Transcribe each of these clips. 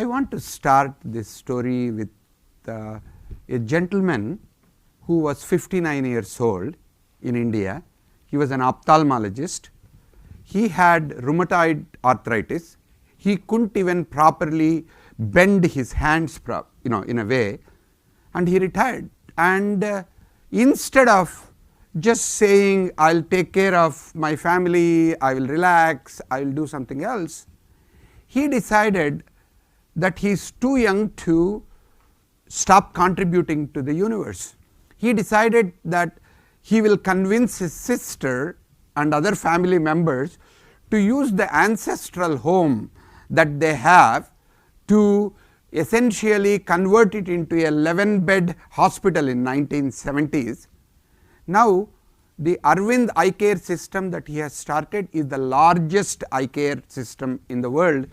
I want to start this story with a gentleman who was 59 years old in India. He was an ophthalmologist. He had rheumatoid arthritis. He couldn't even properly bend his hands in a way, and he retired. And instead of just saying, I will take care of my family, I will relax, I will do something else, he decided that he is too young to stop contributing to the universe. He decided that he will convince his sister and other family members to use the ancestral home that they have to essentially convert it into a 11-bed hospital in 1970s. Now, the Arvind eye care system that he has started is the largest eye care system in the world.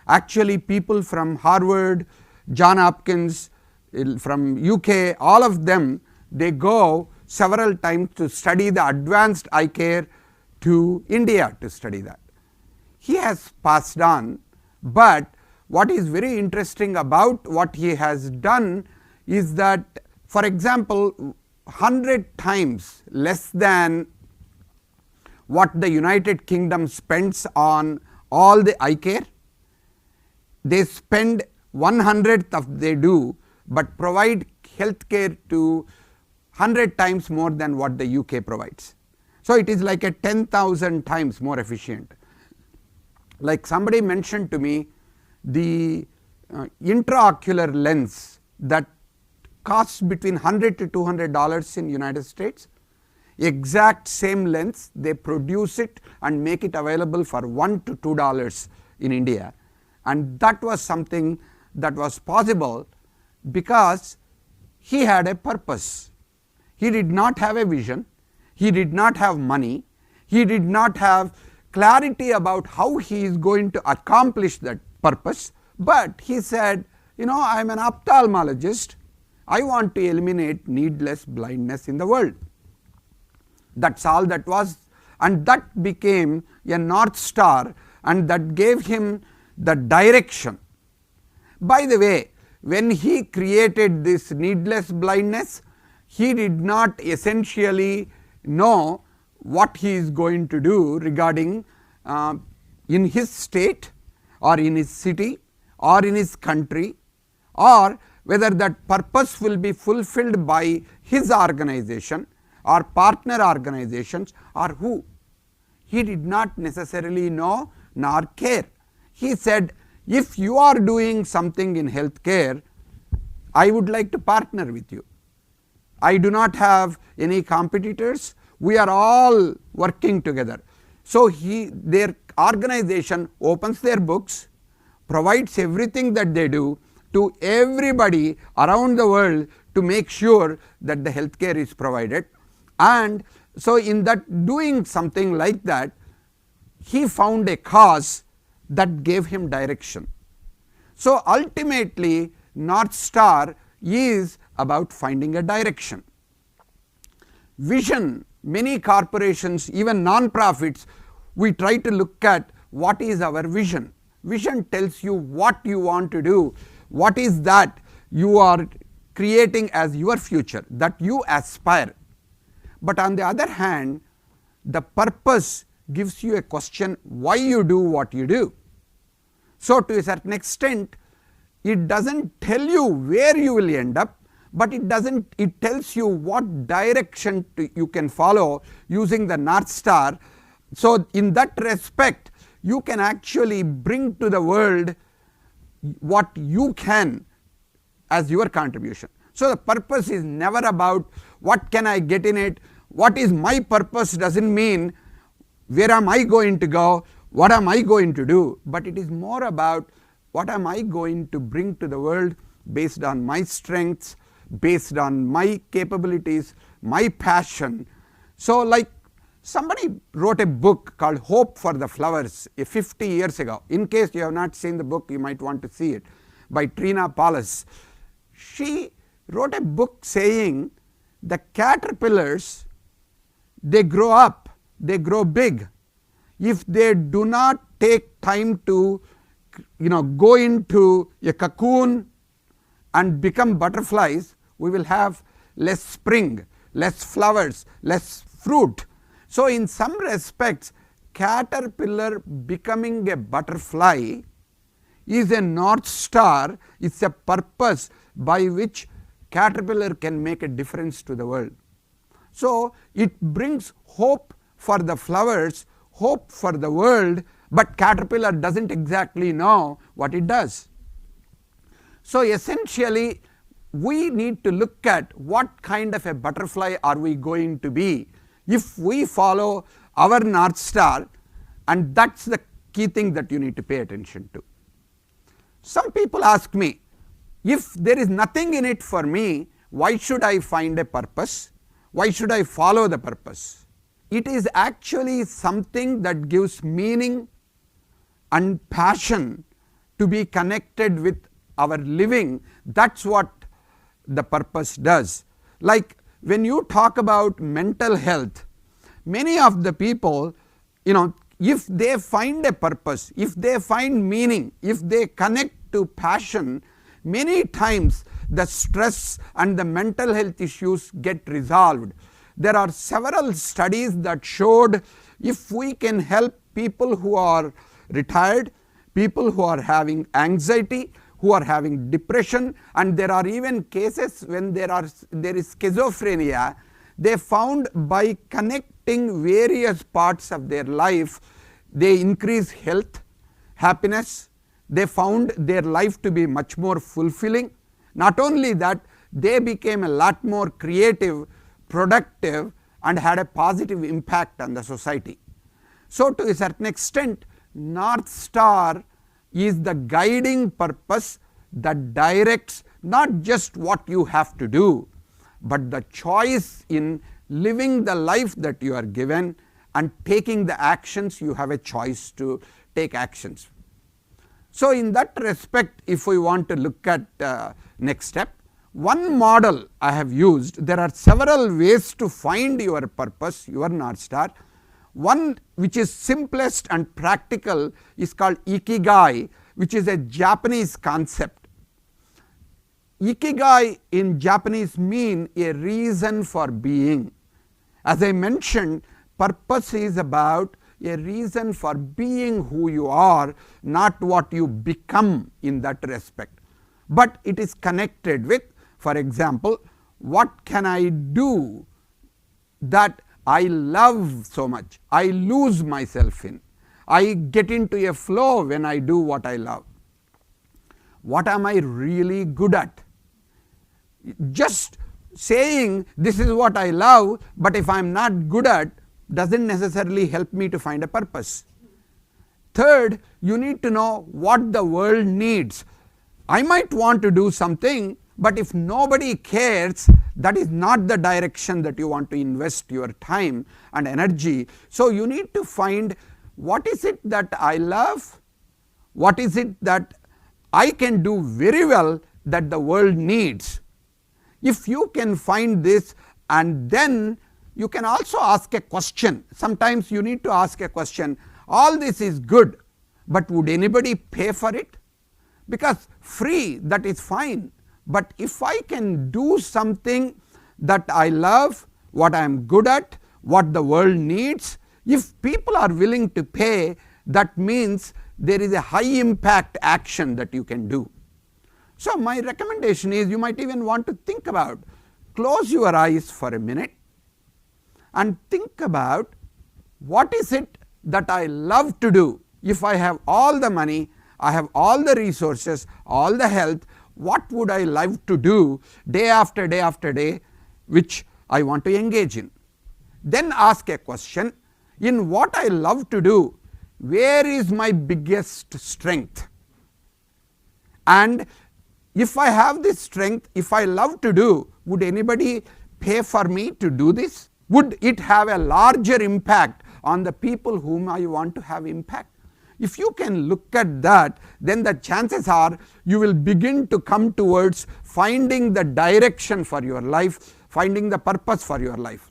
Actually, people from Harvard, John Hopkins, from UK, all of them, they go several times to study the advanced eye care to India to study that. He has passed on, but what is very interesting about what he has done is that, for example, 100 times less than what the United Kingdom spends on all the eye care, they spend 1/100th of they do, but provide health care to 100 times more than what the UK provides. So, it is like a 10,000 times more efficient. Like somebody mentioned to me, the intraocular lens that costs between $100 to $200 in United States, exact same lens, they produce it and make it available for $1 to $2 in India. And that was something that was possible because he had a purpose. He did not have a vision, he did not have money, he did not have clarity about how he is going to accomplish that purpose, but he said, I am an ophthalmologist, I want to eliminate needless blindness in the world. That is all that was, and that became a North Star, and that gave him the direction. By the way, when he created this needless blindness, he did not essentially know what he is going to do regarding in his state or in his city or in his country, or whether that purpose will be fulfilled by his organization or partner organizations or who. He did not necessarily know nor care. He said, if you are doing something in healthcare, I would like to partner with you. I do not have any competitors, we are all working together. So, their organization opens their books, provides everything that they do to everybody around the world to make sure that the healthcare is provided. And so, in that doing something like that, he found a cause that gave him direction. So, ultimately North Star is about finding a direction. Vision, many corporations, even non-profits, we try to look at what is our vision. Vision tells you what you want to do, what is that you are creating as your future, that you aspire. But on the other hand, the purpose gives you a question why you do what you do. So, to a certain extent, it does not tell you where you will end up, but it tells you what direction you can follow using the North Star. So, in that respect, you can actually bring to the world what you can as your contribution. So, the purpose is never about what can I get in it, what is my purpose does not mean where am I going to go, what am I going to do, but it is more about what am I going to bring to the world based on my strengths, based on my capabilities, my passion. So, like somebody wrote a book called Hope for the Flowers 50 years ago. In case you have not seen the book, you might want to see it, by Trina Paulus. She wrote a book saying the caterpillars, they grow up, they grow big. If they do not take time to go into a cocoon and become butterflies, we will have less spring, less flowers, less fruit. So in some respects, caterpillar becoming a butterfly is a north star, it's a purpose by which caterpillar can make a difference to the world. So it brings hope for the flowers, hope for the world, but caterpillar doesn't exactly know what it does. So essentially we need to look at what kind of a butterfly are we going to be if we follow our north star, and that's the key thing that you need to pay attention to. Some people ask me, if there is nothing in it for me, why should I find a purpose? Why should I follow the purpose? It is actually something that gives meaning and passion to be connected with our living. That's what the purpose does. Like when you talk about mental health, many of the people, if they find a purpose, if they find meaning, if they connect to passion, many times the stress and the mental health issues get resolved. There are several studies that showed if we can help people who are retired, people who are having anxiety, who are having depression, and there are even cases when there is schizophrenia, they found by connecting various parts of their life, they increase health, happiness, they found their life to be much more fulfilling. Not only that, they became a lot more creative, productive, and had a positive impact on the society. So to a certain extent, North Star is the guiding purpose that directs not just what you have to do, but the choice in living the life that you are given and taking the actions. You have a choice to take actions. So in that respect, if we want to look at next step, one model I have used, there are several ways to find your purpose, your North Star. One which is simplest and practical is called Ikigai, which is a Japanese concept. Ikigai in Japanese mean a reason for being. As I mentioned, purpose is about a reason for being who you are, not what you become in that respect. But it is connected with, for example, what can I do that I love so much, I lose myself in, I get into a flow when I do what I love. What am I really good at? Just saying this is what I love, but if I am not good at, doesn't necessarily help me to find a purpose. Third, you need to know what the world needs. I might want to do something, but if nobody cares, that is not the direction that you want to invest your time and energy. So you need to find what is it that I love, what is it that I can do very well that the world needs. If you can find this, and then you can also ask a question. Sometimes you need to ask a question, all this is good, but would anybody pay for it? Because free, that is fine, but if I can do something that I love, what I am good at, what the world needs, if people are willing to pay, that means there is a high impact action that you can do. So my recommendation is, you might even want to think about, close your eyes for a minute and think about what is it that I love to do. If I have all the money, I have all the resources, all the health, what would I love to do day after day after day, which I want to engage in. Then ask a question, in what I love to do, where is my biggest strength? And if I have this strength, if I love to do, would anybody pay for me to do this? Would it have a larger impact on the people whom I want to have impact? If you can look at that, then the chances are you will begin to come towards finding the direction for your life, finding the purpose for your life.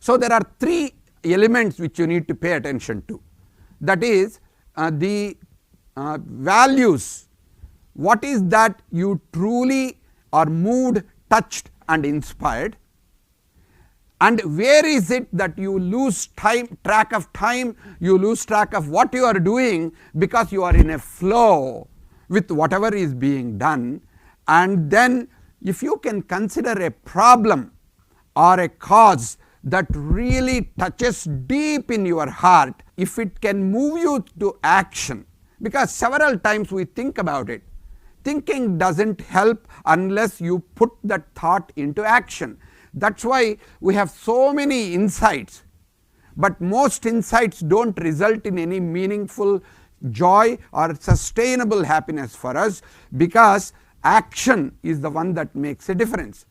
So there are three elements which you need to pay attention to. That is the values. What is that you truly are moved, touched and inspired, and where is it that you lose track of time, you lose track of what you are doing because you are in a flow with whatever is being done. And then if you can consider a problem or a cause that really touches deep in your heart, if it can move you to action, because several times we think about it, thinking doesn't help unless you put that thought into action. That's why we have so many insights, but most insights don't result in any meaningful joy or sustainable happiness for us, because action is the one that makes a difference.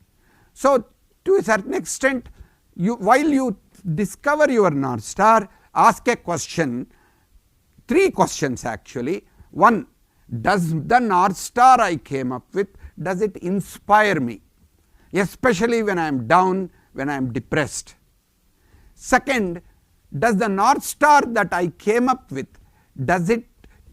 So to a certain extent, while you discover your North Star, ask a question, 3 questions actually. 1, does the North Star I came up with, does it inspire me, especially when I am down, when I am depressed? Second, does the North Star that I came up with, does it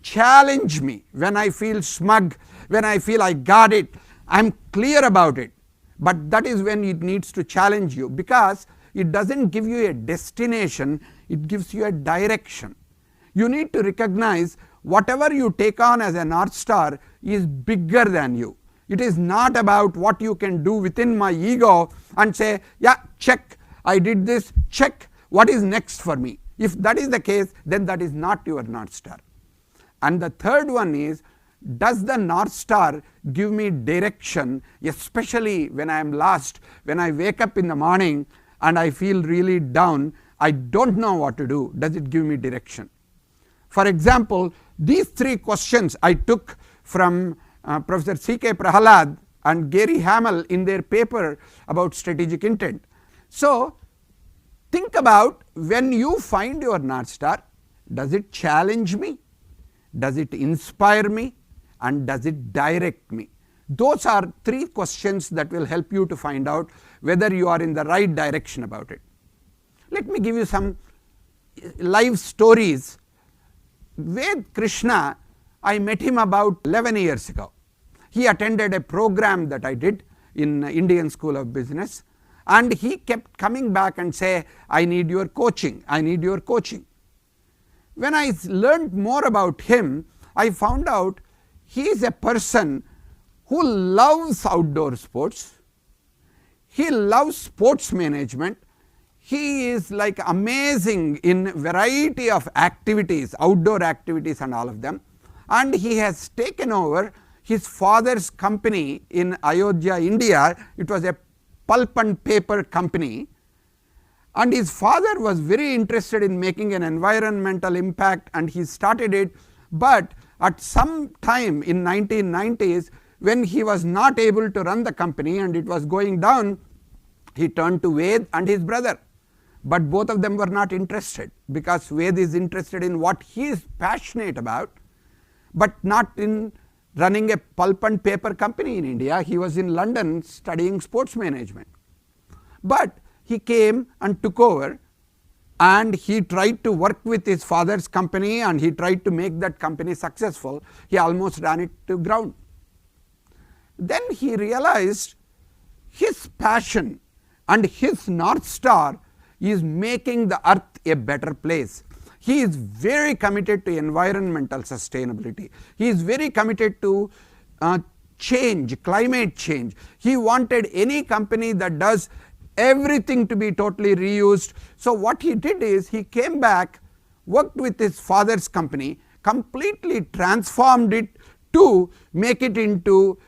challenge me when I feel smug, when I feel I got it, I am clear about it? But that is when it needs to challenge you, because it doesn't give you a destination, it gives you a direction. You need to recognize whatever you take on as a North Star is bigger than you. It is not about what you can do within my ego and say, yeah, check, I did this, check, what is next for me? If that is the case, then that is not your North Star. And the third one is, does the North Star give me direction, especially when I am lost, when I wake up in the morning and I feel really down, I don't know what to do, does it give me direction? For example, these 3 questions I took from Professor C.K. Prahalad and Gary Hamel in their paper about strategic intent. So think about, when you find your North Star, does it challenge me, does it inspire me, and does it direct me? Those are 3 questions that will help you to find out whether you are in the right direction about it. Let me give you some live stories. With Krishna, I met him about 11 years ago. He attended a program that I did in Indian School of Business, and he kept coming back and say, I need your coaching, I need your coaching. When I learned more about him, I found out he is a person who loves outdoor sports, he loves sports management, he is like amazing in variety of activities, outdoor activities and all of them, and he has taken over his father's company in Ayodhya, India. It was a pulp and paper company, and his father was very interested in making an environmental impact, and he started it. But at some time in 1990s, when he was not able to run the company and it was going down, he turned to Ved and his brother. But both of them were not interested, because Ved is interested in what he is passionate about, but not in running a pulp and paper company in India. He was in London studying sports management. But he came and took over, and he tried to work with his father's company, and he tried to make that company successful. He almost ran it to ground. Then he realized his passion and his North Star is making the earth a better place. He is very committed to environmental sustainability. He is very committed to change, climate change. He wanted any company that does everything to be totally reused. So what he did is, he came back, worked with his father's company, completely transformed it to make it into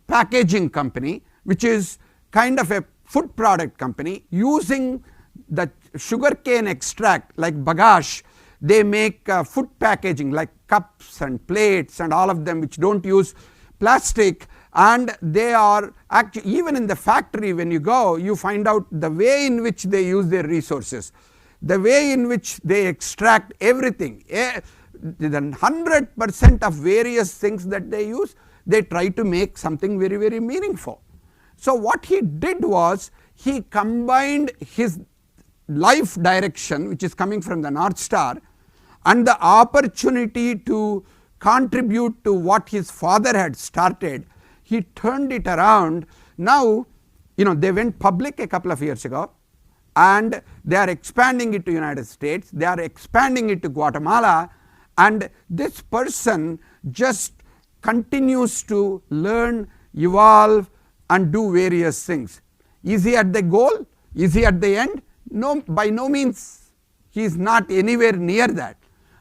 packaging company, which is kind of a food product company using the sugarcane extract like bagash. They make food packaging like cups and plates and all of them, which don't use plastic, and they are actually, even in the factory when you go, you find out the way in which they use their resources, the way in which they extract everything, the 100% of various things that they use, they try to make something very, very meaningful. So what he did was, he combined his life direction, which is coming from the North Star, and the opportunity to contribute to what his father had started. He turned it around. Now, they went public a couple of years ago, and they are expanding it to United States, they are expanding it to Guatemala, and this person just continues to learn, evolve, and do various things. Is he at the goal? Is he at the end? No, by no means. He is not anywhere near that,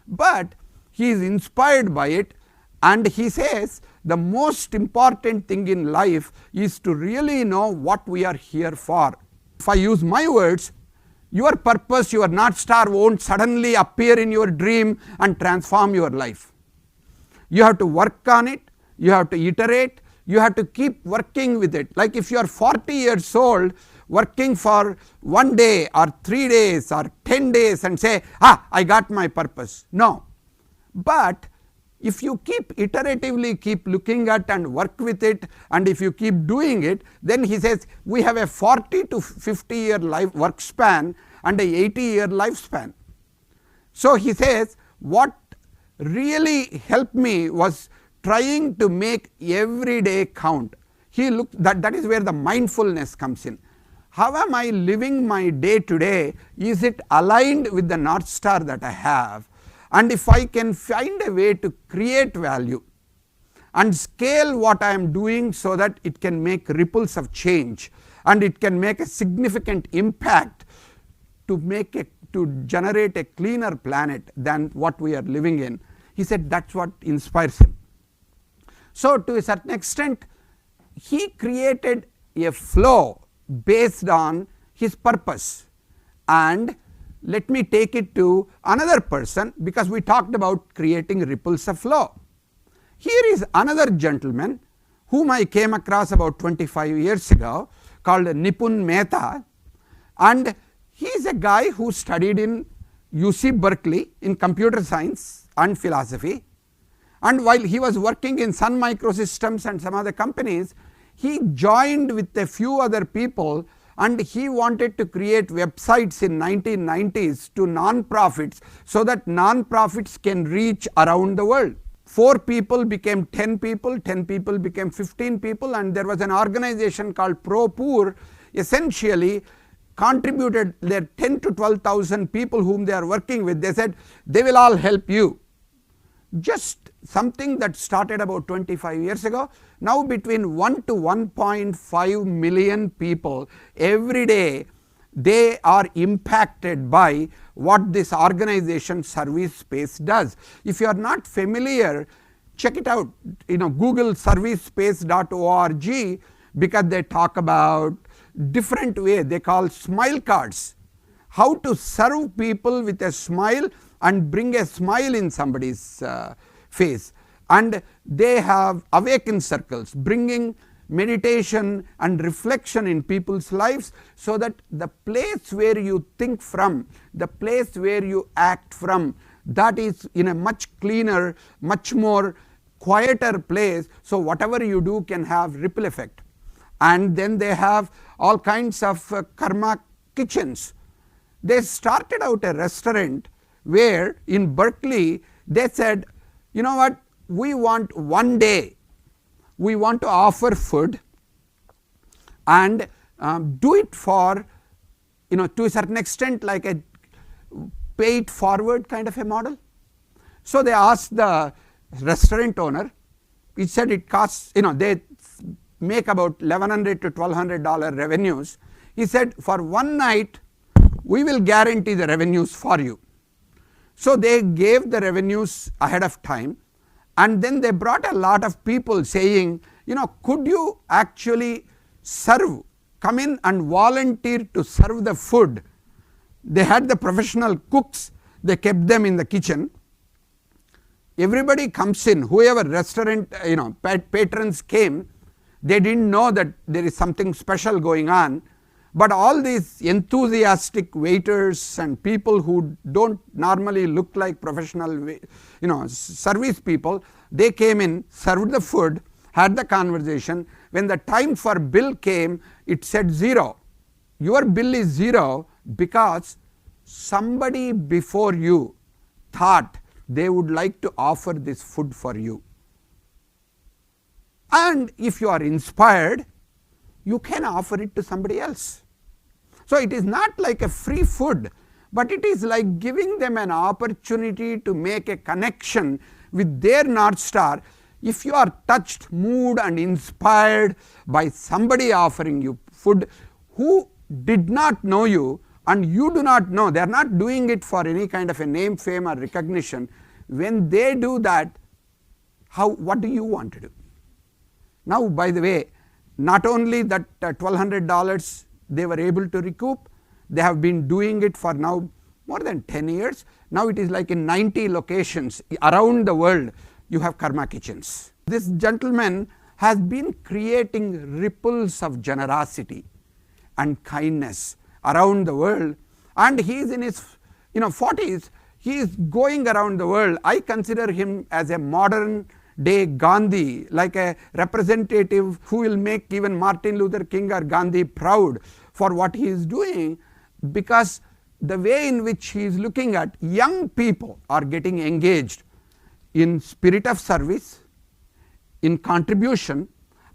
but he is inspired by it, and he says the most important thing in life is to really know what we are here for. If I use my words, your purpose, your North Star won't suddenly appear in your dream and transform your life. You have to work on it, you have to iterate, you have to keep working with it. Like if you are 40 years old, working for 1 day or 3 days or 10 days and say, I got my purpose. No. But if you keep iteratively keep looking at and work with it, and if you keep doing it, then he says we have a 40 to 50 year life work span and a 80-year lifespan. So he says what really helped me was trying to make every day count. He looked that is where the mindfulness comes in. How am I living my day today? Is it aligned with the North Star that I have? And if I can find a way to create value and scale what I am doing so that it can make ripples of change and it can make a significant impact to generate a cleaner planet than what we are living in, he said that's what inspires him. So to a certain extent, he created a flow based on his purpose. And let me take it to another person, because we talked about creating ripples of flow. Here is another gentleman whom I came across about 25 years ago called Nipun Mehta, and he is a guy who studied in UC Berkeley in computer science and philosophy, and while he was working in Sun Microsystems and some other companies, he joined with a few other people and he wanted to create websites in 1990s to non-profits so that non-profits can reach around the world. 4 people became 10 people, 10 people became 15 people, and there was an organization called ProPoor essentially contributed their 10 to 12,000 people whom they are working with. They said they will all help you. Just something that started about 25 years ago, now between 1 to 1.5 million people every day, they are impacted by what this organization Service Space does. If you are not familiar, check it out, Google servicespace.org, because they talk about different way, they call smile cards, how to serve people with a smile and bring a smile in somebody's face. And they have awaken circles, bringing meditation and reflection in people's lives, so that the place where you think from, the place where you act from, that is in a much cleaner, much more quieter place, so whatever you do can have ripple effect. And then they have all kinds of karma kitchens. They started out a restaurant where in Berkeley they said, you know what, we want 1 day, we want to offer food and do it for, to a certain extent like a pay it forward kind of a model. So they asked the restaurant owner, he said it costs, they make about $1,100 to $1,200 revenues. He said for 1 night we will guarantee the revenues for you. So they gave the revenues ahead of time, and then they brought a lot of people saying, could you actually serve, come in and volunteer to serve the food. They had the professional cooks, they kept them in the kitchen. Everybody comes in, whoever restaurant patrons came, they didn't know that there is something special going on, but all these enthusiastic waiters and people who don't normally look like professional service people, they came in, served the food, had the conversation. When the time for bill came, it said 0. Your bill is 0 because somebody before you thought they would like to offer this food for you. And if you are inspired, you can offer it to somebody else. So, it is not like a free food, but it is like giving them an opportunity to make a connection with their North Star. If you are touched, moved and inspired by somebody offering you food who did not know you and you do not know, they are not doing it for any kind of a name, fame or recognition. When they do that, what do you want to do? Now, by the way, not only that $1,200 they were able to recoup, they have been doing it for now more than 10 years. Now, it is like in 90 locations around the world you have karma kitchens. This gentleman has been creating ripples of generosity and kindness around the world, and he is in his 40s. He is going around the world. I consider him as a modern day Gandhi, like a representative who will make even Martin Luther King or Gandhi proud for what he is doing, because the way in which he is looking at young people are getting engaged in spirit of service, in contribution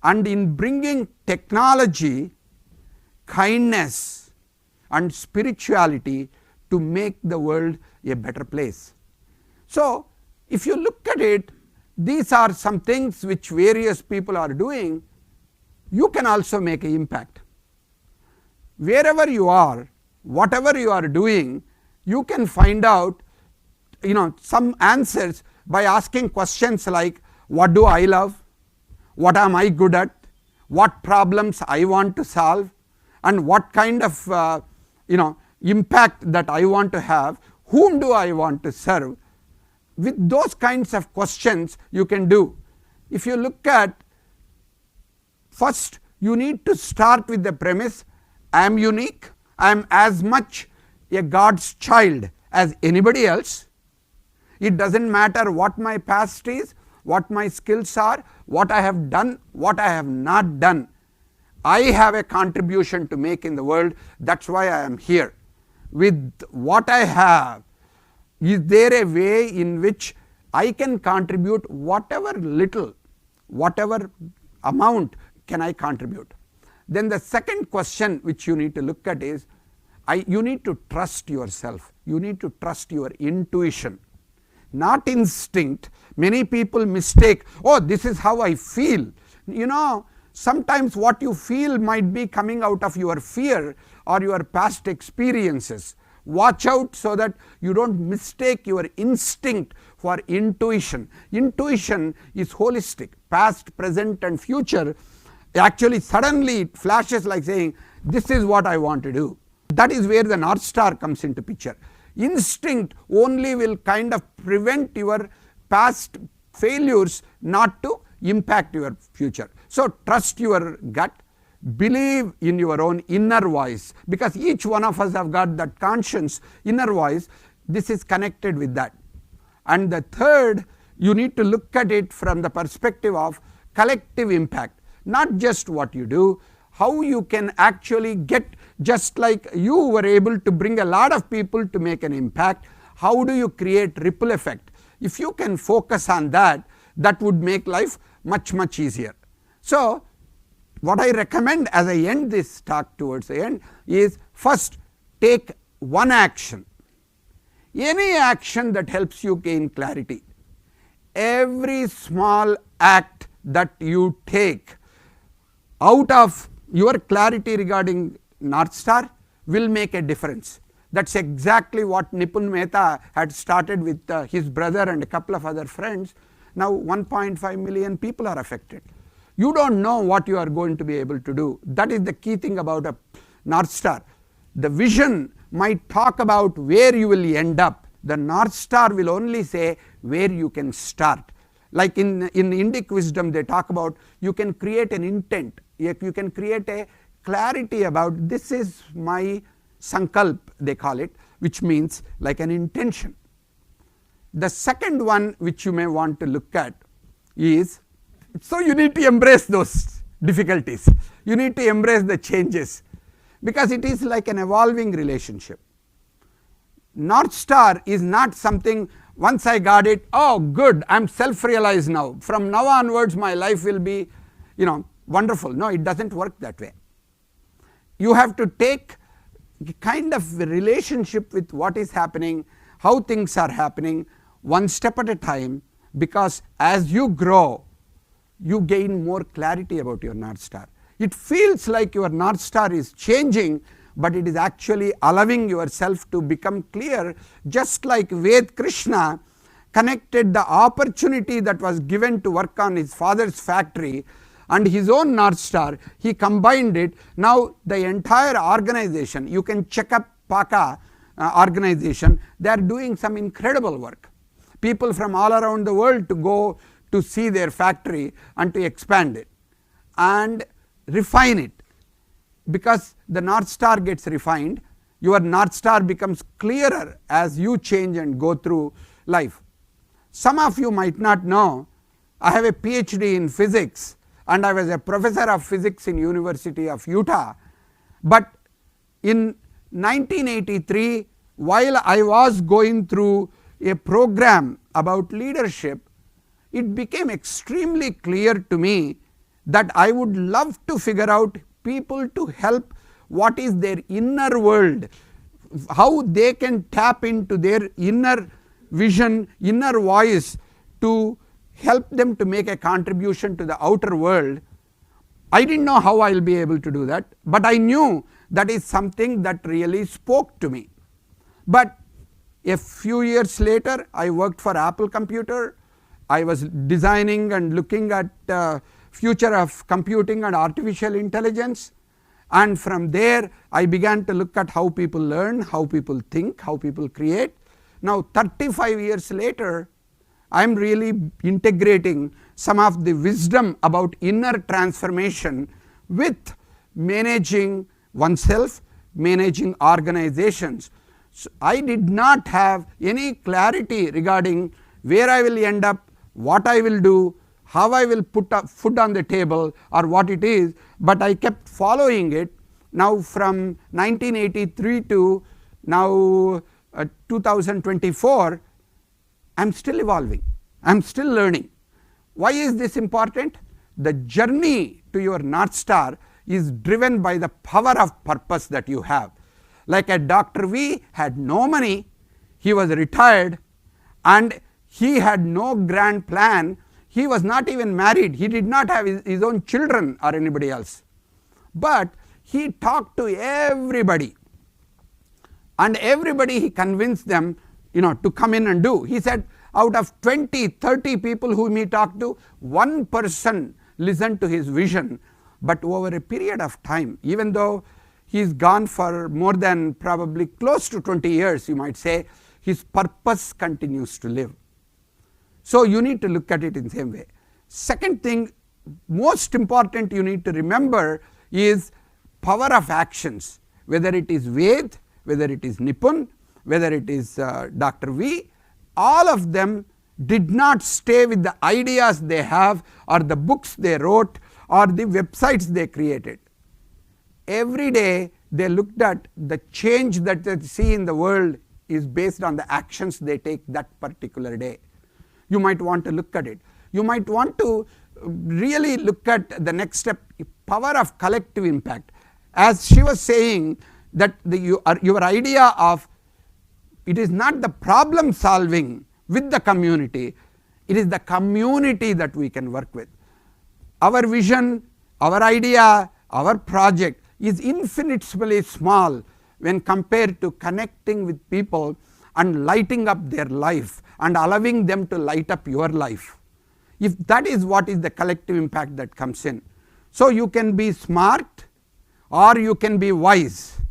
and in bringing technology, kindness and spirituality to make the world a better place. So, if you look at it, these are some things which various people are doing. You can also make an impact. Wherever you are, whatever you are doing, you can find out some answers by asking questions like, what do I love, what am I good at, what problems I want to solve, and what kind of impact that I want to have, whom do I want to serve. With those kinds of questions you can do. If you look at, first you need to start with the premise, I am unique, I am as much a God's child as anybody else. It does not matter what my past is, what my skills are, what I have done, what I have not done. I have a contribution to make in the world, that is why I am here. With what I have, is there a way in which I can contribute whatever little, whatever amount can I contribute? Then the second question which you need to look at is, you need to trust yourself, you need to trust your intuition, not instinct. Many people mistake, oh, this is how I feel. Sometimes what you feel might be coming out of your fear or your past experiences. Watch out so that you do not mistake your instinct for intuition. Intuition is holistic, past, present and future. Actually suddenly it flashes like saying, this is what I want to do. That is where the North Star comes into picture. Instinct only will kind of prevent your past failures not to impact your future. So, trust your gut, believe in your own inner voice, because each one of us have got that conscience, inner voice. This is connected with that. And the third, you need to look at it from the perspective of collective impact, not just what you do, how you can actually get, just like you were able to bring a lot of people to make an impact, how do you create ripple effect? If you can focus on that, that would make life much, much easier. So, what I recommend as I end this talk towards the end is, first take one action, any action that helps you gain clarity. Every small act that you take out of your clarity regarding North Star will make a difference. That is exactly what Nipun Mehta had started with his brother and a couple of other friends. Now 1.5 million people are affected. You do not know what you are going to be able to do. That is the key thing about a North Star. The vision might talk about where you will end up. The North Star will only say where you can start. Like in Indic wisdom, they talk about you can create an intent, you can create a clarity about this is my sankalp, they call it, which means like an intention. The second one which you may want to look at is, so you need to embrace those difficulties, you need to embrace the changes, because it is like an evolving relationship. North Star is not something Once I got it, oh good, I am self-realized now. From now onwards my life will be, wonderful. No, it doesn't work that way. You have to take kind of relationship with what is happening, how things are happening, one step at a time, because as you grow, you gain more clarity about your North Star. It feels like your North Star is changing, but it is actually allowing yourself to become clear, just like Ved Krishna connected the opportunity that was given to work on his father's factory and his own North Star. He combined it. Now the entire organization, you can check up PACA organization, they are doing some incredible work. People from all around the world to go to see their factory and to expand it and refine it. Because the North Star gets refined, your North Star becomes clearer as you change and go through life. Some of you might not know, I have a PhD in physics and I was a professor of physics in University of Utah. But in 1983, while I was going through a program about leadership, it became extremely clear to me that I would love to figure out people to help what is their inner world, how they can tap into their inner vision, inner voice to help them to make a contribution to the outer world. I didn't know how I will be able to do that, but I knew that is something that really spoke to me. But a few years later, I worked for Apple Computer. I was designing and looking at future of computing and artificial intelligence, and from there I began to look at how people learn, how people think, how people create. Now 35 years later, I am really integrating some of the wisdom about inner transformation with managing oneself, managing organizations. So I did not have any clarity regarding where I will end up, what I will do, how I will put up food on the table or what it is, but I kept following it. Now from 1983 to now 2024, I am still evolving, I am still learning. Why is this important? The journey to your North Star is driven by the power of purpose that you have. Like a Dr. V had no money, he was retired and he had no grand plan. He was not even married, he did not have his own children or anybody else. But he talked to everybody and everybody he convinced them to come in and do. He said out of 20, 30 people whom he talked to, one person listened to his vision. But over a period of time, even though he is gone for more than probably close to 20 years, you might say, his purpose continues to live. So you need to look at it in the same way. Second thing, most important you need to remember is power of actions, whether it is Ved, whether it is Nipun, whether it is Dr. V, all of them did not stay with the ideas they have or the books they wrote or the websites they created. Every day they looked at the change that they see in the world is based on the actions they take that particular day. You might want to look at it. You might want to really look at the next step, power of collective impact. As she was saying that your idea of it is not the problem solving with the community, it is the community that we can work with. Our vision, our idea, our project is infinitesimally small when compared to connecting with people and lighting up their life and allowing them to light up your life. If that is what is the collective impact that comes in. So you can be smart or you can be wise,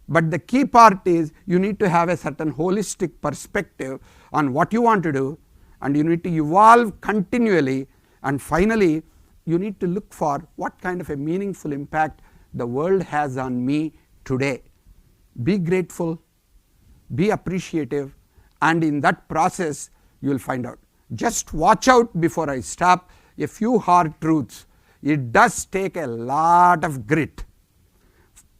but the key part is you need to have a certain holistic perspective on what you want to do, and you need to evolve continually, and finally you need to look for what kind of a meaningful impact the world has on me today. Be grateful, be appreciative, and in that process you will find out. Just watch out before I stop, a few hard truths. It does take a lot of grit.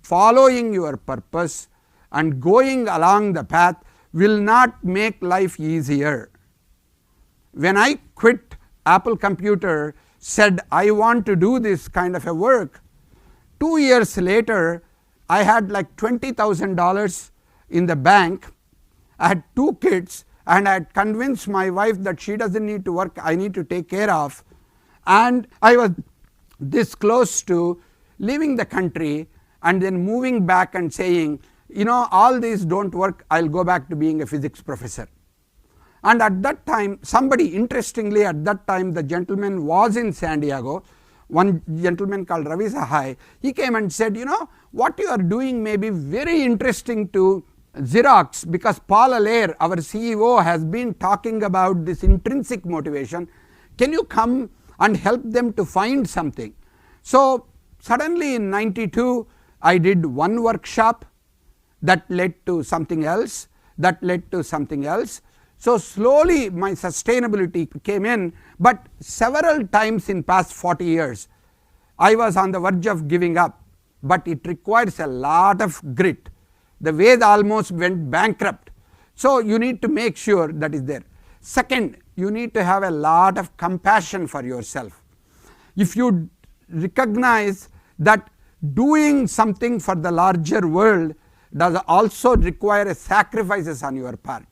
Following your purpose and going along the path will not make life easier. When I quit Apple Computer, said I want to do this kind of a work, 2 years later I had like $20,000 in the bank. I had 2 kids and I had convinced my wife that she doesn't need to work, I need to take care of, and I was this close to leaving the country and then moving back and saying, you know, all these don't work, I will go back to being a physics professor. And at that time, somebody, interestingly at that time the gentleman was in San Diego, one gentleman called Ravi Sahai, he came and said, you know, what you are doing may be very interesting to Xerox, because Paul Allaire, our CEO, has been talking about this intrinsic motivation. Can you come and help them to find something? So suddenly in 92 I did one workshop, that led to something else, that led to something else. So slowly my sustainability came in, but several times in past 40 years I was on the verge of giving up, but it requires a lot of grit. The Ved almost went bankrupt. So you need to make sure that is there. Second, you need to have a lot of compassion for yourself. If you recognize that doing something for the larger world does also require sacrifices on your part.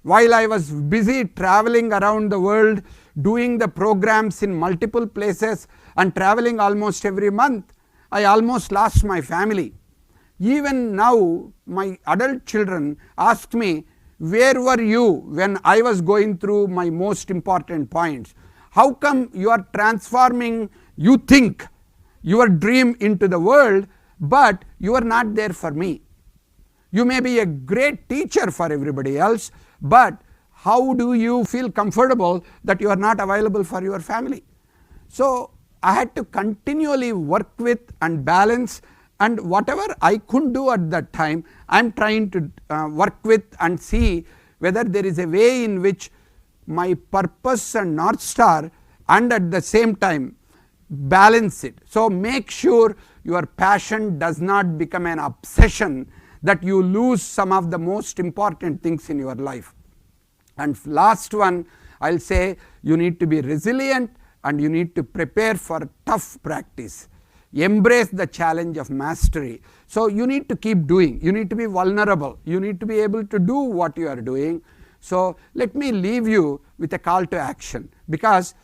While I was busy traveling around the world, doing the programs in multiple places and traveling almost every month, I almost lost my family. Even now my adult children ask me, where were you when I was going through my most important points? How come you are transforming, you think, your dream into the world, but you are not there for me? You may be a great teacher for everybody else, but how do you feel comfortable that you are not available for your family? So I had to continually work with and balance, and whatever I couldn't do at that time, I am trying to work with and see whether there is a way in which my purpose and North Star, and at the same time balance it. So make sure your passion does not become an obsession, that you lose some of the most important things in your life. And last one, I will say, you need to be resilient and you need to prepare for tough practice. Embrace the challenge of mastery. So you need to keep doing, you need to be vulnerable, you need to be able to do what you are doing. So let me leave you with a call to action, because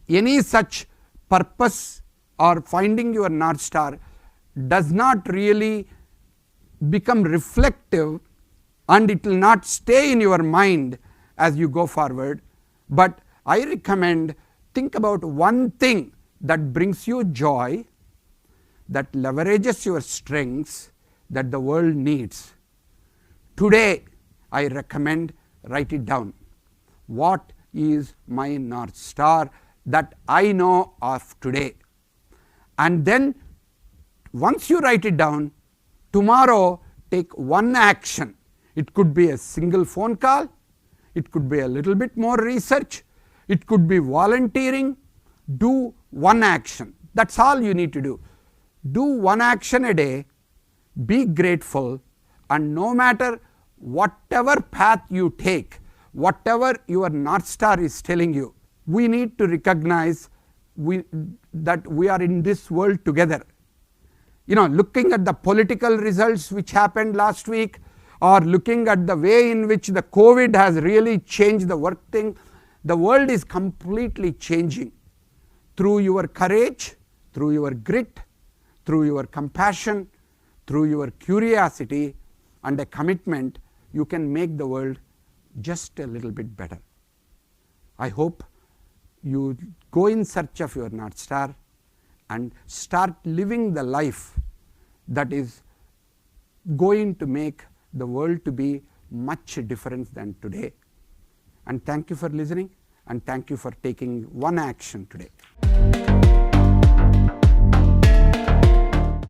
any such purpose or finding your North Star does not really become reflective, and it will not stay in your mind as you go forward. But I recommend, think about one thing that brings you joy, that leverages your strengths, that the world needs. Today I recommend, write it down. What is my North Star that I know of today? And then once you write it down, tomorrow take one action. It could be a single phone call, it could be a little bit more research, it could be volunteering. Do one action. That's all you need to do. Do one action a day, be grateful, and no matter whatever path you take, whatever your North Star is telling you, we need to recognize that we are in this world together. You know, looking at the political results which happened last week, or looking at the way in which the COVID has really changed the work thing, the world is completely changing. Through your courage, through your grit, through your compassion, through your curiosity and a commitment, you can make the world just a little bit better. I hope you go in search of your North Star and start living the life that is going to make the world to be much different than today. And thank you for listening, and thank you for taking one action today.